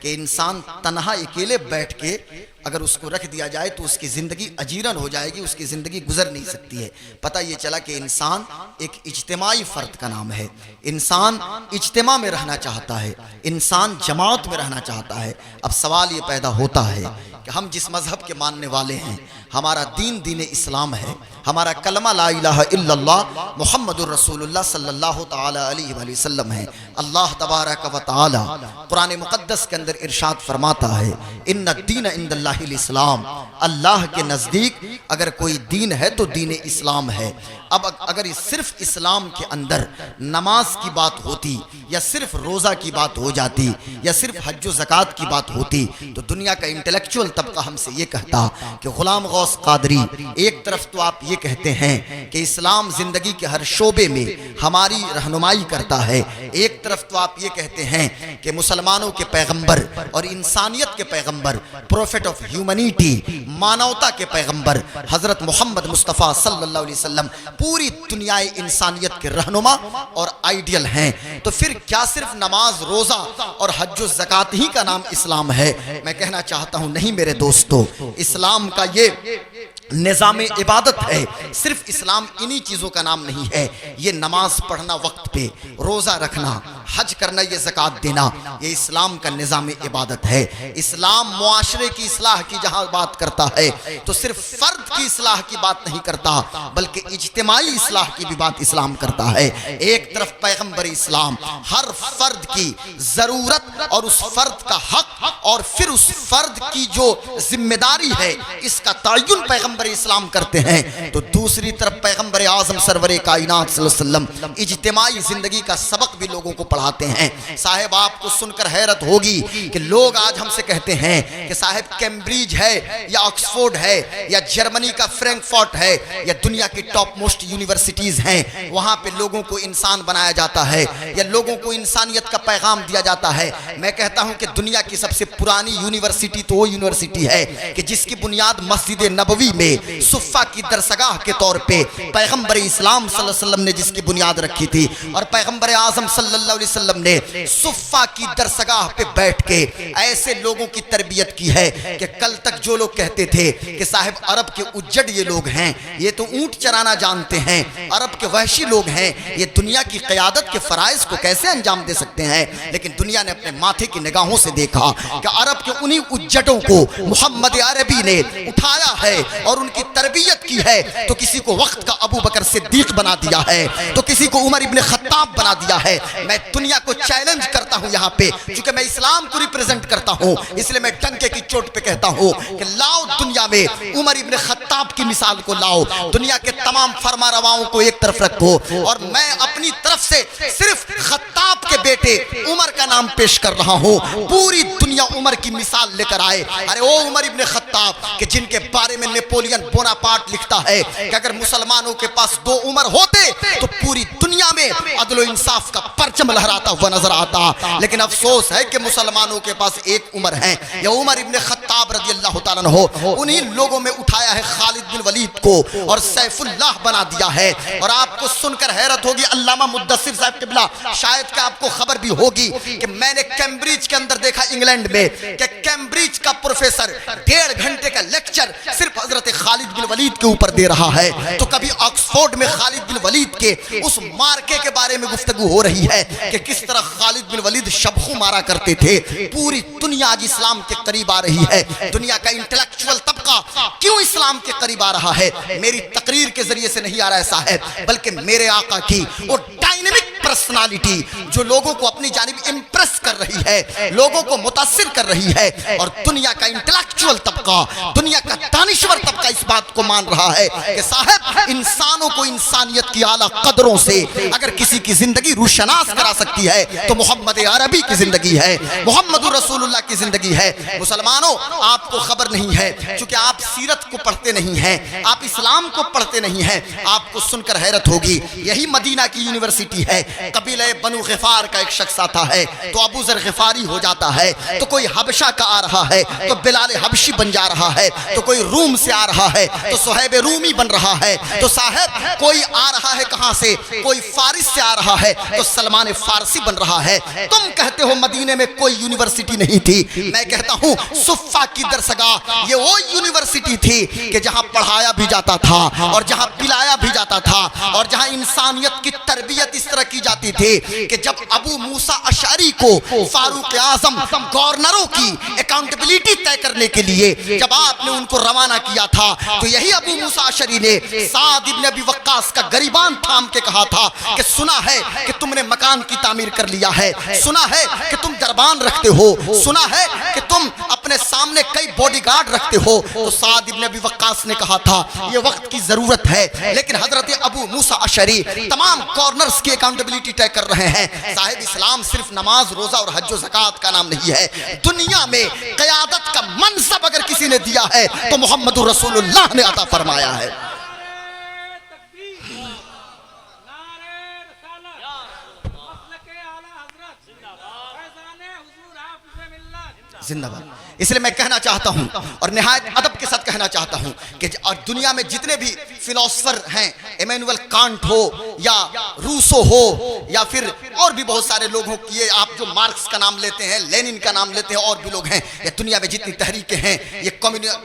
کہ انسان تنہا اکیلے بیٹھ کے اگر اس کو رکھ دیا جائے تو اس کی زندگی اجیرن ہو جائے گی، اس کی زندگی گزر نہیں سکتی ہے۔ پتہ یہ چلا کہ انسان ایک اجتماعی فرد کا نام ہے، انسان اجتماع میں رہنا چاہتا ہے، انسان جماعت میں رہنا چاہتا ہے۔ اب سوال یہ پیدا ہوتا ہے کہ ہم جس مذہب کے ماننے والے ہیں، ہمارا دین دین اسلام ہے، ہمارا کلمہ لا الہ الا اللہ محمد الرسول اللہ صلی اللہ تعالی علیہ وآلہ وسلم ہے۔ اللہ تبارک و تعالی قرآن مقدس کے اندر ارشاد فرماتا ہے ان الدین عند اللہ الاسلام، اللہ کے نزدیک اگر کوئی دین ہے تو دین اسلام ہے۔ اب اگر صرف اسلام کے اندر نماز کی بات ہوتی یا صرف روزہ کی بات ہو جاتی یا صرف حج و زکوٰۃ کی بات ہوتی تو دنیا کا انٹلیکچوئل طبقہ ہم سے یہ کہتا کہ غلام غوث قادری، ایک طرف تو آپ یہ کہتے ہیں کہ اسلام زندگی کے ہر شعبے میں ہماری رہنمائی کرتا ہے، ایک طرف تو آپ یہ کہتے ہیں کہ مسلمانوں کے پیغمبر اور انسانیت کے پیغمبر، پروفیٹ آف ہیومنیٹی، مانوتا کے پیغمبر حضرت محمد مصطفیٰ صلی اللہ علیہ وسلم پوری دنیا انسانیت کے رہنما اور آئیڈیل ہیں، تو پھر کیا صرف نماز، روزہ اور حج و زکوٰۃ ہی کا نام اسلام ہے؟ میں کہنا چاہتا ہوں نہیں میرے دوستو، اسلام کا یہ نظام عبادت ہے، صرف اسلام انہی چیزوں کا نام نہیں ہے۔ یہ نماز پڑھنا وقت پہ، روزہ رکھنا، حج کرنا، یہ زکوٰۃ دینا، یہ اسلام کا نظام عبادت ہے۔ اسلام معاشرے کی اصلاح کی جہاں بات کرتا ہے تو صرف فرد کی اصلاح کی بات نہیں کرتا بلکہ اجتماعی اصلاح کی بھی بات اسلام کرتا ہے۔ ایک طرف پیغمبر اسلام ہر فرد کی ضرورت اور اس فرد کا حق اور پھر اس فرد کی جو ذمہ داری ہے اس کا تعین پیغمبر اسلام کرتے ہیں، تو دوسری طرف پیغمبر اعظم سرور کائنات صلی اللہ علیہ وسلم اجتماعی زندگی کا سبق بھی لوگوں کو پڑھاتے ہیں۔ صاحب آپ کو سن کر حیرت ہوگی کہ لوگ آج ہم سے کہتے ہیں کہ صاحب کیمبرج ہے یا آکسفورڈ ہے یا جرمنی کا فرینکفرٹ ہے یا دنیا کی ٹاپ موسٹ یونیورسٹیز ہیں، وہاں پہ لوگوں کو انسان بنایا جاتا ہے یا لوگوں کو انسانیت کا پیغام دیا جاتا ہے۔ میں کہتا ہوں کہ دنیا کی سب سے پرانی یونیورسٹی تو وہ یونیورسٹی ہے کہ جس کی بنیاد مسجد نبوی میں صفہ کی درسگاہ کے طور پہ پیغمبر اسلام صلی اللہ علیہ وسلم نے جس کی بنیاد رکھی تھی، اور پیغمبر اعظم صلی اللہ علیہ وسلم نے صفہ کی درسگاہ پہ بیٹھ کے ایسے لوگوں کی تربیت کی ہے کہ کل تک جو لوگ کہتے تھے کہ صاحب عرب کے اجڑ یہ لوگ ہیں، یہ تو اونٹ چرانا جانتے ہیں، عرب کے وحشی لوگ ہیں، یہ دنیا کی قیادت کے فرائض کو کیسے انجام دے سکتے ہیں؟ لیکن دنیا نے اپنے ماتھے کی نگاہوں سے دیکھا کہ عرب کے انہی اجڑوں کو محمد عربی نے اٹھایا ہے اور ان کی تربیت کی ہے، تو کسی کو وقت کا ابو بکر صدیق بنا دیا ہے، تو کسی کو عمر ابن خطاب بنا دیا ہے۔ میں دنیا کو چیلنج کرتا ہوں یہاں پہ، چونکہ میں اسلام کو ریپریزنٹ کرتا ہوں اس لیے میں ڈنکے کی چوٹ پہ کہتا ہوں کہ لاؤ دنیا میں عمر ابن خطاب کی مثال کو لاؤ، دنیا کے تمام فرما رواؤں کو ایک طرف رکھو، اور میں اپنی طرف سے صرف خطاب کے بیٹے عمر کا نام پیش کر رہا ہوں۔ پوری دنیا عمر کی مثال لے کر آئے، ارے او عمر ابن خطاب کہ جن کے بارے میں نیپولین بوناپارٹ لکھتا ہے کہ اگر مسلمانوں کے پاس 2 عمر ہوتے تو پوری دنیا میں عدل و انصاف کا پرچم لہراتا ہوا نظر آتا، لیکن افسوس ہے کہ مسلمانوں کے پاس 1 عمر ہے۔ یا عمر ابن خطاب رضی اللہ تعالیٰ عنہ انہی لوگوں میں اٹھایا ہے خالد بن ولید کو اور سیف اللہ بنا دیا ہے۔ اور آپ کو سن کر حیرت ہوگی، علامہ مدثر صاحب قبلہ شاید کہ آپ کو خبر بھی ہوگی کہ میں نے کیمبرج کے اندر دیکھا انگلینڈ میں کہ کیمبرج کا پروفیسر 1.5 گھنٹے کا لیکچر صرف حضرت خالد بن ولید کے اوپر دے رہا ہے، تو کبھی آکسفورڈ میں خالد بن ولید کے اس مارکے کے بارے میں گفتگو ہو رہی ہے کہ کس طرح خالد بن ولید شبخو مارا کرتے تھے۔ پوری دنیا آج اسلام کے قریب آ رہی ہے، دنیا کا انٹلیکچوئل طبقہ کیوں اسلام کے قریب آ رہا ہے؟ میری تقریر کے ذریعے سے نہیں آ رہا ہے صاحب، بلکہ میرے آقا کی وہ ڈائنمک پرسنالٹی جو لوگوں کو اپنی جانب امپریس کر رہی ہے، لوگوں کو متاثر کر رہی ہے، اور دنیا کا انٹلیکچوئل طبقہ، دنیا کا دانشور طبقہ اس بات کو مان رہا ہے کہ صاحب انسانوں کو انسانیت کی اعلیٰ قدروں سے اگر کسی کی زندگی روشناس کرا سکتی ہے تو محمد عربی کی زندگی ہے، محمد رسول اللہ کی زندگی ہے۔ مسلمانوں آپ کو خبر نہیں ہے، چونکہ آپ سیرت کو پڑھتے نہیں ہیں، آپ اسلام کو پڑھتے نہیں ہیں، آپ کو سن کر حیرت ہوگی، یہی مدینہ کی یونیورسٹی ہے قبیلہ بنو غفار کا ایک شخص آتا ہے تو ابو ذر غفاری ہو جاتا ہے، تو کوئی حبشہ کا آ رہا ہے تو بلال حبشی بن جا رہا ہے، تو کوئی روم سے آ رہا ہے تو صہیب رومی بن رہا ہے، تو صاحب کوئی آ رہا ہے کہاں سے، کوئی فارس سے آ رہا ہے تو سلمان فارسی بن رہا ہے۔ تم کہتے ہو مدینے میں کوئی یونیورسٹی نہیں تھی، میں کہتا ہوں صفہ کی درسگاہ یہ وہ یونیورسٹی تھی کہ جہاں پڑھایا بھی جاتا تھا اور جہاں پلایا بھی جاتا تھا اور جہاں انسانیت کی تربیت اس طرح کی جاتی تھی کہ جب ابو موسیٰ اشعری کو فاروق اعظم گورنروں کی اکاؤنٹیبلٹی طے کرنے کے لیے جب آپ نے ان کو روانہ کیا تھا تو یہی ابو موسیٰ اشعری نے سعد ابن ابی وقاص کا گریبان تھام کے کہا تھا کہ سنا ہے کہ تم نے مکان کی تعمیر کر لیا ہے، سنا ہے کہ تم دربان رکھتے ہو، سنا ہے کہ تم اپنے سامنے کئی باڈی گارڈ رکھتے ہو۔ تو سعد ابن ابی وقاص نے کہا تھا یہ وقت کی ضرورت ہے، لیکن حضرت ابو موسیٰ اشعری تمام کارنرز کی اکاؤنٹیبلٹی طے کر رہے ہیں۔ صاحب اسلام صرف نماز روزہ اور حج و زکوٰۃ کا نام نہیں ہے، دنیا میں قیادت کا منصب اگر کسی نے دیا ہے تو محمد رسول اللہ نے عطا فرمایا ہے۔ زندہ باد۔ اس لیے میں کہنا چاہتا ہوں اور نہایت ادب کے ساتھ کہنا چاہتا ہوں کہ اور دنیا میں جتنے بھی فلاسفر ہیں، ایمینوئل کانٹ ہو یا روسو ہو یا پھر اور بھی بہت سارے لوگ ہوں، یہ آپ جو مارکس کا نام لیتے ہیں، لینن کا نام لیتے ہیں، اور بھی لوگ ہیں، یہ دنیا میں جتنی تحریکیں ہیں، یہ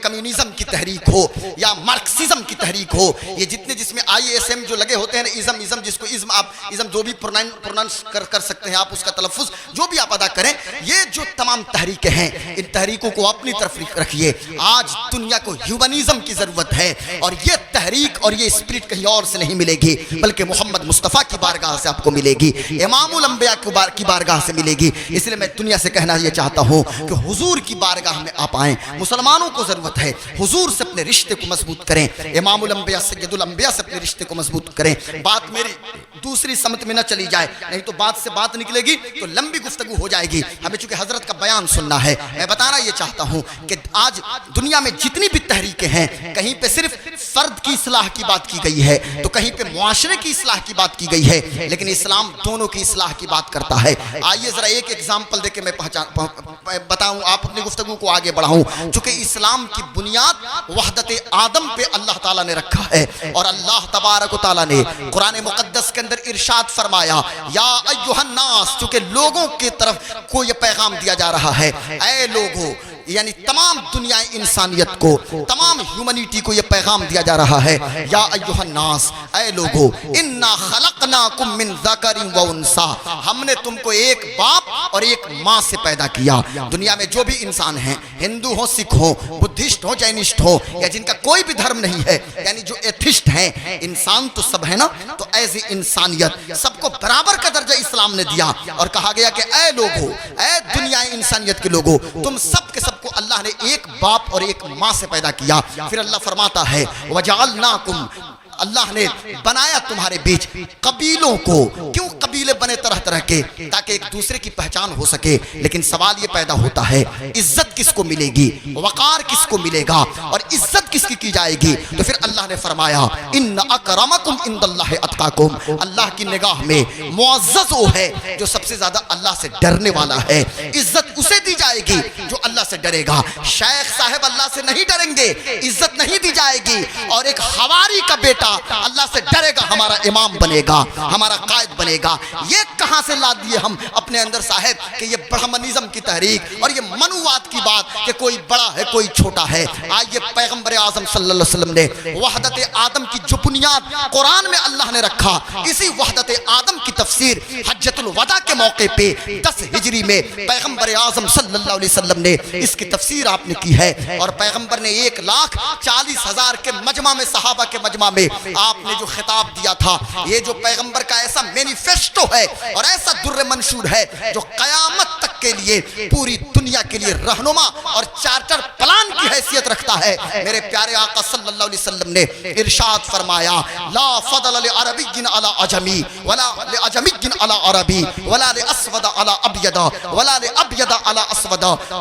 کمیونزم کی تحریک ہو یا مارکسزم کی تحریک ہو، یہ جتنے جس میں ISM جو لگے ہوتے ہیں نا، ازم جس کو آپ ازم جو بھی پروننس کر سکتے ہیں آپ، اس کا تلفظ جو بھی آپ ادا کریں، یہ جو تمام تحریکیں ہیں ان تحریکوں کو اپنی طرف رکھیے۔ آج دنیا کو ہیومنزم کی ضرورت ہے اور یہ تحریک اور یہ اسپرٹ کہیں اور سے نہیں ملے گی بلکہ محمد مصطفیٰ کی بارگاہ سے آپ کو ملے گی، امام الانبیاء کی بارگاہ سے ملے گی۔ اس لیے میں دنیا سے کہنا یہ چاہتا ہوں کہ حضور کی بارگاہ میں آپ آئیں، مسلمانوں کو ضرورت ہے حضور سے اپنے رشتے کو مضبوط کریں، امام الانبیاء سید الانبیاء سے اپنے رشتے کو مضبوط کریں۔ بات میری دوسری سمت میں نہ چلی جائے، نہیں تو بات سے بات نکلے گی تو لمبی گفتگو ہو جائے گی، ہمیں چونکہ حضرت کا بیان سننا ہے۔ میں بتانا یہ چاہتا ہوں کہ آج دنیا میں جتنی بھی تحریکیں ہیں، کہیں پہ صرف فرد کی اصلاح کی بات کی گئی ہے تو کہیں پہ معاشرے کی اصلاح کی بات کی گئی ہے، لیکن اسلام دونوں کی اصلاح کی بات کرتا ہے۔ آئیے ذرا ایک ایگزامپل دے کے میں بتاؤں، آپ اپنی گفتگو کو آگے بڑھاؤں، چونکہ اسلام کی بنیاد وحدت آدم پہ اللہ تعالیٰ نے رکھا ہے، اور اللہ تبارک و تعالیٰ نے قرآن مقدس کے اندر ارشاد فرمایا یا ایھا الناس، چونکہ لوگوں کی طرف کو یہ پیغام دیا جا رہا ہے، اے لوگو، یعنی تمام دنیا انسانیت کو، تمام ہیومنٹی کو یہ پیغام دیا جا رہا ہے، یا ایھا الناس، اے لوگو، انا خلقناکم من ذکر و انثی، ہم نے تم کو ایک باپ اور ایک ماں سے پیدا کیا۔ دنیا میں جو بھی انسان ہیں، ہندو ہوں، سکھ ہوں، بدھسٹ ہوں، جینسٹ ہوں، یا جن کا کوئی بھی دھرم نہیں ہے، یعنی جو ایتھسٹ ہیں، انسان تو سب ہے نا، تو ایز انسانیت سب کو برابر کا درجہ اسلام نے دیا اور کہا گیا کہ اے لوگو، اے دنیا انسانیت کے لوگو، تم سب کے سب کو اللہ نے ایک باپ اور ایک ماں سے پیدا کیا۔ پھر اللہ فرماتا ہے وَجَعَلْنَاكُمْ، اللہ نے بنایا تمہارے بیچ قبیلوں کو۔ کیوں قبیلے بنے طرح طرح کے؟ تاکہ ایک دوسرے کی پہچان ہو سکے۔ لیکن سوال یہ پیدا ہوتا ہے عزت کس کو ملے گی، وقار کس کو ملے گا، اور عزت کس کی جائے گی؟ تو پھر اللہ نے فرمایا ان اکرمکم عند اللہ اتقاکم، اللہ کی نگاہ میں معزز وہ ہے جو سب سے زیادہ اللہ سے ڈرنے والا ہے۔ عزت اسے دی جائے گی جو اللہ سے ڈرے گا۔ شیخ صاحب اللہ سے نہیں ڈریں گے، عزت نہیں دی جائے گی، اور ایک حواری کا بیٹا اللہ سے ڈرے گا، ہمارا امام بنے گا، ہمارا قائد بنے گا۔ یہ کہاں سے لا دیے ہم اپنے اندر صاحب کہ یہ برہمنزم کی تحریک اور یہ منوات کی بات کہ کوئی بڑا ہے کوئی چھوٹا ہے۔ آئیے پیغمبر اعظم صلی اللہ علیہ وسلم نے وحدت آدم کی جو بنیاد قرآن میں اللہ نے رکھا، اسی وحدت آدم کی تفسیر حجۃ الوداع کے موقع پہ 10 ہجری میں پیغمبر اعظم صلی اللہ علیہ وسلم نے اس کی تفسیر آپ نے کی ہے، اور پیغمبر نے 1,40,000 کے مجمع میں، صحابہ کے مجمع میں آپ نے جو خطاب دیا تھا، یہ جو پیغمبر کا ایسا مینیفیسٹو ہے اور ایسا در منشور ہے جو قیامت تک کے لیے پوری دنیا کے لیے رہنما اور چارٹر پلان کی حیثیت رکھتا ہے۔ میرے پیارے آقا صلی اللہ علیہ وسلم نے ارشاد فرمایا لا فضل لعربی علی عجمی ولا لعجمی علی عربی ولا لاسود علی ابیض ولا لابیض علی اسود